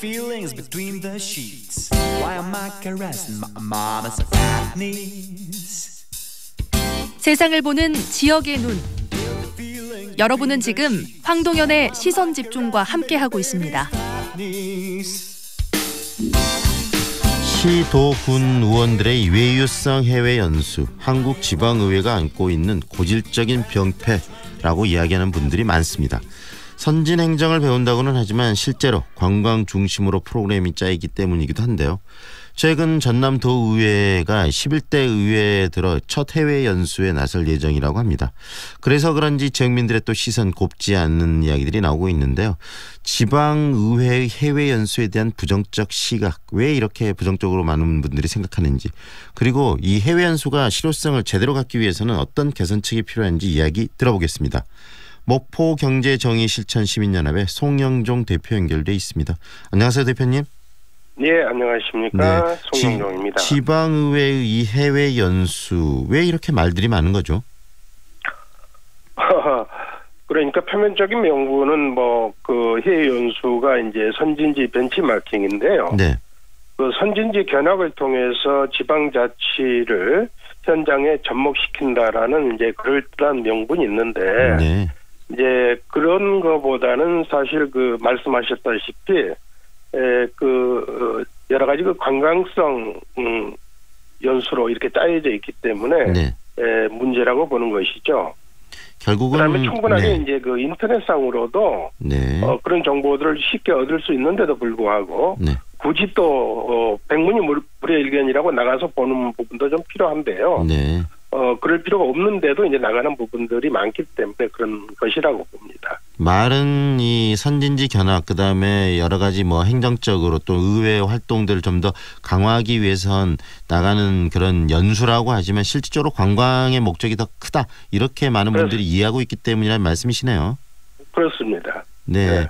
feelings between the sheets. Why am I caressing my mama's fat knees? 세상을 보는 지역의 눈. 여러분은 지금 황동현의 시선 집중과 함께하고 있습니다. 시도군 의원들의 외유성 해외 연수, 한국 지방의회가 안고 있는 고질적인 병폐라고 이야기하는 분들이 많습니다. 선진 행정을 배운다고는 하지만 실제로 관광 중심으로 프로그램이 짜이기 때문이기도 한데요. 최근 전남도의회가 11대 의회에 들어 첫 해외 연수에 나설 예정이라고 합니다. 그래서 그런지 지역민들의 또 시선 곱지 않는 이야기들이 나오고 있는데요. 지방의회의 해외 연수에 대한 부정적 시각, 왜 이렇게 부정적으로 많은 분들이 생각하는지, 그리고 이 해외 연수가 실효성을 제대로 갖기 위해서는 어떤 개선책이 필요한지 이야기 들어보겠습니다. 목포경제정의실천시민연합의 송영종 대표 연결돼 있습니다. 안녕하세요, 대표님. 네, 안녕하십니까. 네, 송영종입니다. 지방의회의 이 해외 연수, 왜 이렇게 말들이 많은 거죠? 그러니까 표면적인 명분은 그 해외 연수가 이제 선진지 벤치마킹인데요. 네. 그 선진지 견학을 통해서 지방자치를 현장에 접목시킨다라는 이제 그럴듯한 명분이 있는데, 네. 이제 그런 거보다는 사실 그 말씀하셨다시피 여러 가지 그 관광성 연수로 이렇게 짜여져 있기 때문에 네. 문제라고 보는 것이죠. 결국은 그다음에 충분하게 네. 이제 그 인터넷상으로도 네. 그런 정보들을 쉽게 얻을 수 있는데도 불구하고 네. 굳이 또 백문이 불여일견이라고 나가서 보는 부분도 좀 필요한데요. 네. 그럴 필요가 없는데도 이제 나가는 부분들이 많기 때문에 그런 것이라고 봅니다. 말은 이 선진지 견학, 그다음에 여러 가지 행정적으로 또 의회 활동들을 좀 더 강화하기 위해선 나가는 그런 연수라고 하지만 실질적으로 관광의 목적이 더 크다, 이렇게 많은 분들이 이해하고 있기 때문이라는 말씀이시네요. 그렇습니다. 네. 네.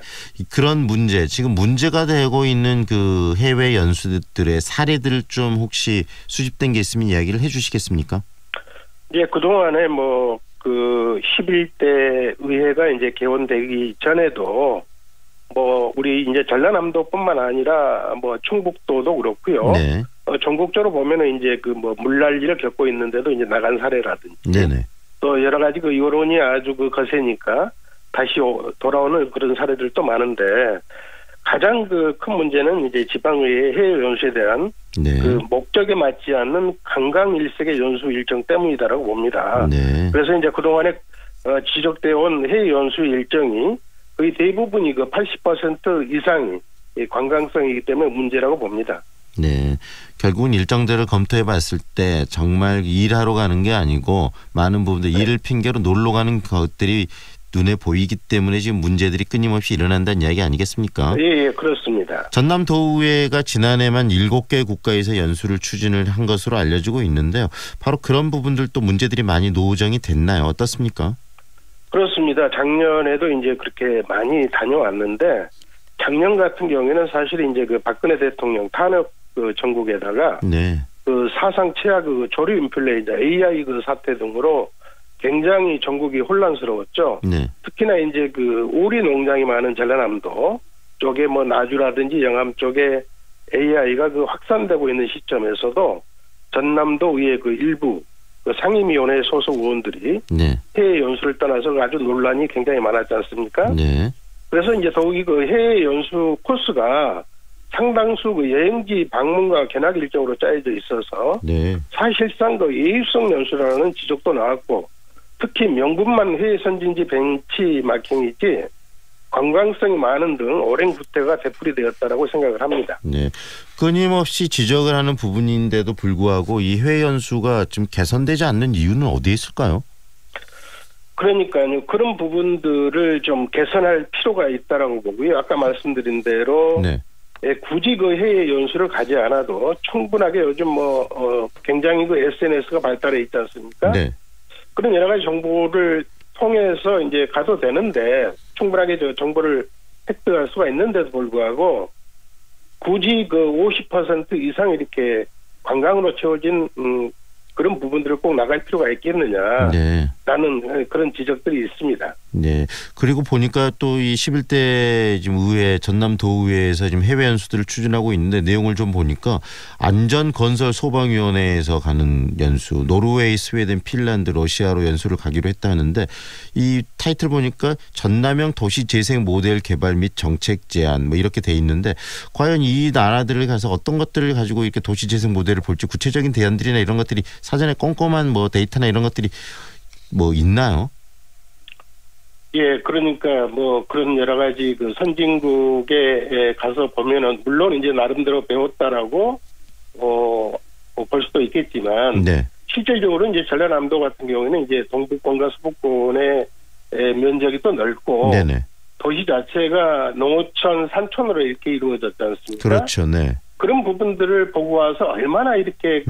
그런 문제, 지금 문제가 되고 있는 그 해외 연수들의 사례들 좀 혹시 수집된 게 있으면 이야기를 해 주시겠습니까? 예, 그동안에 그 11대 의회가 이제 개원되기 전에도 우리 이제 전라남도뿐만 아니라 충북도도 그렇고요. 네. 전국적으로 보면은 이제 그 물난리를 겪고 있는데도 이제 나간 사례라든지. 네네. 또 여러 가지 그 여론이 아주 그 거세니까 다시 돌아오는 그런 사례들도 많은데, 가장 그 큰 문제는 이제 지방의회 해외 연수에 대한 네. 그 목적에 맞지 않는 관광 일색의 연수 일정 때문이다라고 봅니다. 네. 그래서 이제 그동안에 지적되어 온 해외 연수 일정이 거의 대부분이 그 80% 이상이 관광성이기 때문에 문제라고 봅니다. 네. 결국은 일정들을 검토해 봤을 때 정말 일하러 가는 게 아니고 많은 부분들 일을 핑계로 놀러 가는 것들이 눈에 보이기 때문에 지금 문제들이 끊임없이 일어난다는 이야기 아니겠습니까? 예, 그렇습니다. 전남도의회가 지난해만 7개 국가에서 연수를 추진을 한 것으로 알려지고 있는데요. 바로 그런 부분들도 문제들이 많이 노정이 됐나요? 어떻습니까? 그렇습니다. 작년에도 이제 그렇게 많이 다녀왔는데, 작년 같은 경우에는 사실 이제 그 박근혜 대통령 탄핵 그 전국에다가 네. 그 사상 최악 그 조류 인플레이자 AI 그 사태 등으로 굉장히 전국이 혼란스러웠죠. 네. 특히나 이제 그 오리 농장이 많은 전라남도 쪽에 나주라든지 영암 쪽에 AI가 그 확산되고 있는 시점에서도 전남도 의회 그 일부 그 상임위원회 소속 의원들이 네. 해외 연수를 떠나서 아주 논란이 굉장히 많았지 않습니까? 네. 그래서 이제 더욱이 그 해외 연수 코스가 상당수 그 여행지 방문과 견학 일정으로 짜여져 있어서 네. 사실상 그 예유성 연수라는 지적도 나왔고, 특히 명분만 해외 선진지 벤치마킹이지 관광성이 많은 등 오랜 구태가 되풀이되었다라고 생각을 합니다. 네. 끊임없이 지적을 하는 부분인데도 불구하고 이 해외 연수가 좀 개선되지 않는 이유는 어디에 있을까요? 그러니까요. 그런 부분들을 좀 개선할 필요가 있다라고 보고요. 아까 말씀드린 대로 네. 굳이 그 해외 연수를 가지 않아도 충분하게 요즘 굉장히 그 SNS가 발달해 있지 않습니까? 네. 그런 여러 가지 정보를 통해서 이제 가도 되는데, 충분하게 정보를 획득할 수가 있는데도 불구하고 굳이 그 50% 이상 이렇게 관광으로 채워진 그런 부분들을 꼭 나갈 필요가 있겠느냐. 네. 라는 그런 지적들이 있습니다. 네. 그리고 보니까 또 이 11대 지금 의회 전남도의회에서 지금 해외 연수들을 추진하고 있는데 내용을 좀 보니까 안전건설소방위원회에서 가는 연수, 노르웨이, 스웨덴, 핀란드, 러시아로 연수를 가기로 했다 하는데 이 타이틀 보니까 전남형 도시재생 모델 개발 및 정책 제안 뭐 이렇게 돼 있는데 과연 이 나라들을 가서 어떤 것들을 가지고 이렇게 도시재생 모델을 볼지 구체적인 대안들이나 이런 것들이 사전에 꼼꼼한 뭐 데이터나 이런 것들이 뭐 있나요? 예, 그러니까 뭐 그런 여러 가지 그 선진국에 가서 보면은 물론 이제 나름대로 배웠다라고 볼 수도 있겠지만 네. 실질적으로 이제 전라남도 같은 경우에는 이제 동북권과 서북권의 면적이 또 넓고 네네. 도시 자체가 농어촌, 산촌으로 이렇게 이루어졌지 않습니까? 그렇죠, 네. 그런 부분들을 보고 와서 얼마나 이렇게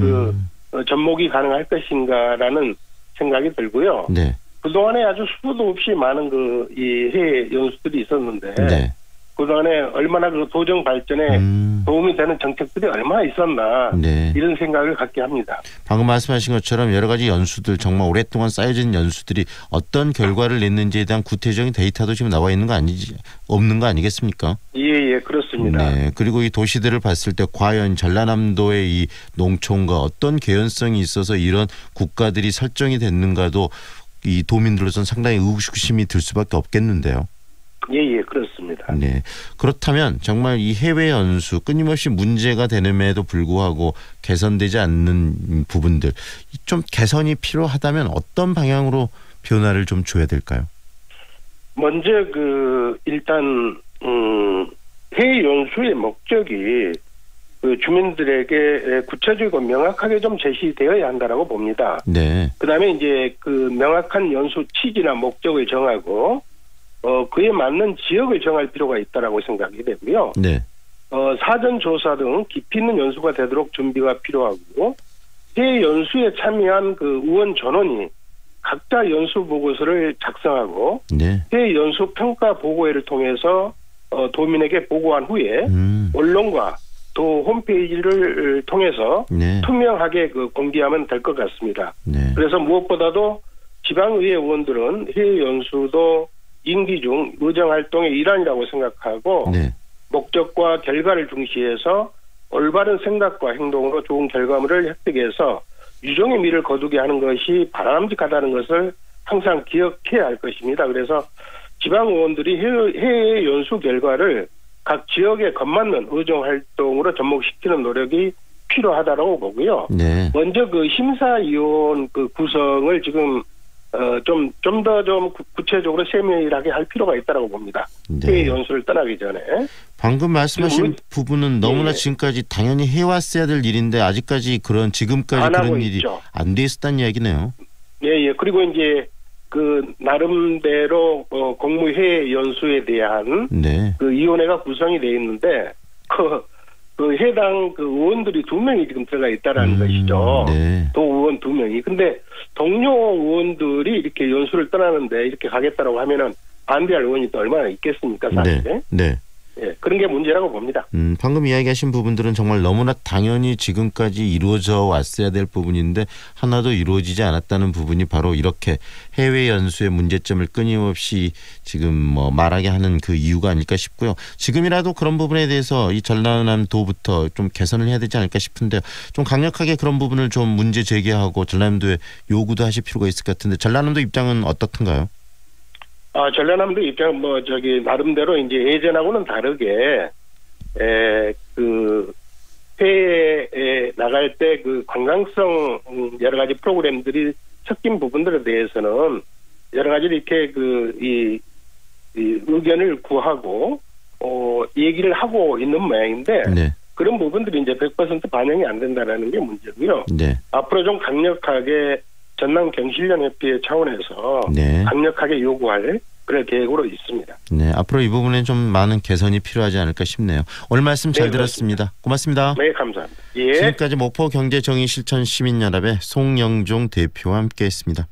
접목이 가능할 것인가라는 생각이 들고요. 네. 그동안에 아주 수도 없이 많은 이 해외 연수들이 있었는데 네. 그동안에 얼마나 그 도정 발전에 도움이 되는 정책들이 얼마나 있었나 네. 이런 생각을 갖게 합니다. 방금 말씀하신 것처럼 여러 가지 연수들 정말 오랫동안 쌓여진 연수들이 어떤 결과를 냈는지에 대한 구체적인 데이터도 지금 나와 있는 거 없는 거 아니겠습니까? 예, 그렇습니다. 네. 그리고 이 도시들을 봤을 때 과연 전라남도의 이 농촌과 어떤 개연성이 있어서 이런 국가들이 설정이 됐는가도 이 도민들로서는 상당히 의구심이 들 수밖에 없겠는데요. 예, 그렇습니다. 네. 그렇다면 정말 이 해외 연수 끊임없이 문제가 되는에도 불구하고 개선되지 않는 부분들 좀 개선이 필요하다면 어떤 방향으로 변화를 좀 줘야 될까요? 먼저 일단 해외 연수의 목적이 그 주민들에게 구체적이고 명확하게 좀 제시되어야 한다라고 봅니다. 네. 그다음에 이제 그 명확한 연수 취지나 목적을 정하고 그에 맞는 지역을 정할 필요가 있다라고 생각이 되고요. 네. 사전 조사 등 깊이 있는 연수가 되도록 준비가 필요하고 해외 연수에 참여한 그 의원 전원이 각자 연수 보고서를 작성하고 네. 해외 연수 평가 보고회를 통해서 도민에게 보고한 후에 언론과 또 홈페이지를 통해서 네. 투명하게 공개하면 될 것 같습니다. 네. 그래서 무엇보다도 지방의회 의원들은 해외 연수도 임기 중 의정활동의 일환이라고 생각하고 네. 목적과 결과를 중시해서 올바른 생각과 행동으로 좋은 결과물을 획득해서 유종의 미를 거두게 하는 것이 바람직하다는 것을 항상 기억해야 할 것입니다. 그래서 지방 의원들이 해외 연수 결과를 각 지역에 걸맞는 의정활동으로 접목시키는 노력이 필요하다고 보고요. 네. 먼저 심사위원 구성을 지금 좀 더 구체적으로 세밀하게 할 필요가 있다고 봅니다. 네. 해외 연수를 떠나기 전에. 방금 말씀하신 부분은 너무나 지금까지 당연히 해왔어야 될 일인데 아직까지 지금까지 그런 일이 안 돼 있었다는 이야기네요. 예. 그리고 이제 나름대로 공무해외 연수에 대한 네. 위원회가 구성이 돼 있는데 해당 의원들이 2명이 지금 들어가 있다라는 것이죠. 네. 또 의원 2명이. 근데 동료 의원들이 이렇게 연수를 떠나는데 이렇게 가겠다라고 하면은 반대할 의원이 또 얼마나 있겠습니까, 사실. 네. 네. 예, 그런 게 문제라고 봅니다. 방금 이야기하신 부분들은 정말 너무나 당연히 지금까지 이루어져 왔어야 될 부분인데 하나도 이루어지지 않았다는 부분이 바로 이렇게 해외 연수의 문제점을 끊임없이 지금 말하게 하는 그 이유가 아닐까 싶고요. 지금이라도 그런 부분에 대해서 이 전라남도부터 좀 개선을 해야 되지 않을까 싶은데요. 좀 강력하게 그런 부분을 좀 문제 제기하고 전라남도에 요구도 하실 필요가 있을 것 같은데 전라남도 입장은 어떻던가요? 전라남도 입장은 나름대로 이제 예전하고는 다르게, 해외에 나갈 때 관광성 여러 가지 프로그램들이 섞인 부분들에 대해서는 여러 가지 이렇게 이 의견을 구하고, 얘기를 하고 있는 모양인데, 네. 그런 부분들이 이제 100% 반영이 안 된다라는 게 문제고요. 네. 앞으로 좀 강력하게 전남경실련협회 차원에서 네. 강력하게 요구할 그런 계획으로 있습니다. 네, 앞으로 이 부분에 좀 많은 개선이 필요하지 않을까 싶네요. 오늘 말씀 잘 들었습니다. 고맙습니다. 네, 감사합니다. 예. 지금까지 목포경제정의실천시민연합의 송영종 대표와 함께했습니다.